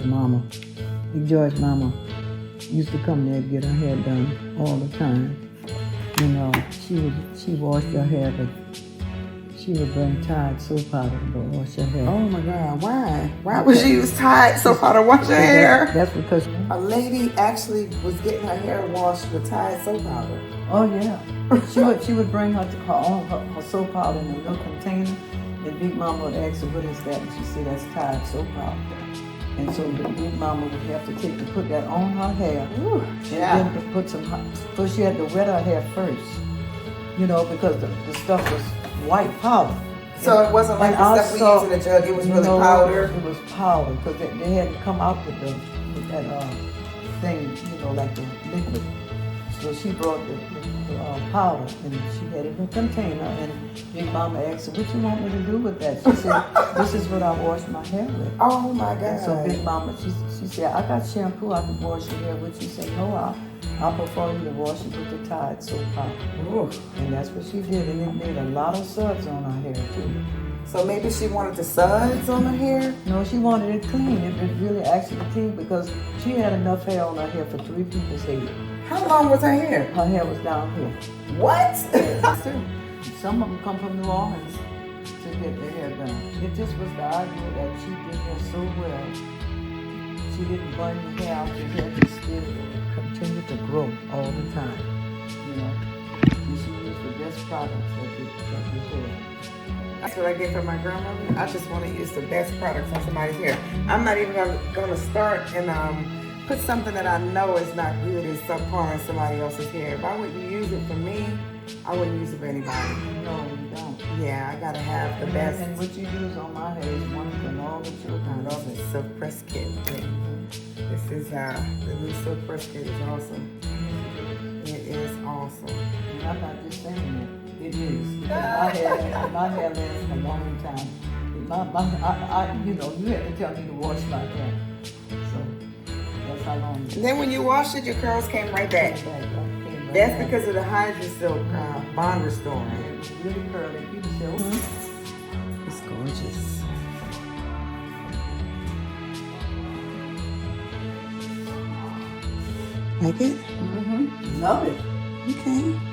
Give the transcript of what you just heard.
to Mama. Big George Mama used to come there and get her hair done all the time. You know, she washed her hair, but she would bring Tide soap powder to wash her hair. Oh my God, why? Why would she use Tide soap powder to wash her hair? That's because a lady actually was getting her hair washed with Tide soap powder. Oh yeah, she would bring her soap powder in a little container, and Big Mama would ask her, "What is that?" And she said, "That's Tide soap powder." And so the Big Mama would have to put that on her hair. Ooh, yeah. And then put some. First, she had to wet her hair first, you know, because the stuff was white powder. So it wasn't like the stuff we use in the jug. It was really powder. It was powder because they had to come out with that thing, you know, like the liquid. So she brought the powder and she had it in a container. And Big Mama asked her, "What you want me to do with that?" She said, "This is what I wash my hair with." Oh my God! And so Big Mama, she said, "I got shampoo I can wash your hair with." She said, "No, I prefer you to wash it with the Tide soap powder." Ooh. And that's what she did, and it made a lot of suds on her hair too. So maybe she wanted the suds on her hair? No, she wanted it clean. It really actually clean because she had enough hair on her hair for 3 people's head. How long was her hair? Her hair was down here. What? Some of them come from New Orleans to get their hair done. It just was the idea that she did hair so well. She didn't burn the hair out. The hair just did continue to grow all the time. You know, and she used the best products that we had. That's what I get from my grandmother. I just want to use the best products on somebody's hair. I'm not even going to start and put something that I know is not good as subpar in somebody else's hair. If I wouldn't use it for me, I wouldn't use it for anybody. No, you don't. Yeah, I gotta have the best. And what you use on my hair is one from all the children. I love it. Silk Press Kit. This is the new Silk Press Kit is awesome. It is awesome. And I'm not just saying it. It is. Because my hair lasts a long time. You know, you had to tell me to wash my hair. So that's how long it is. And then when you washed it, your curls came right back. That's because of the Hydra Silk Bond Restoring. It's really curly. People say, It's gorgeous. Like it? Love it. Okay.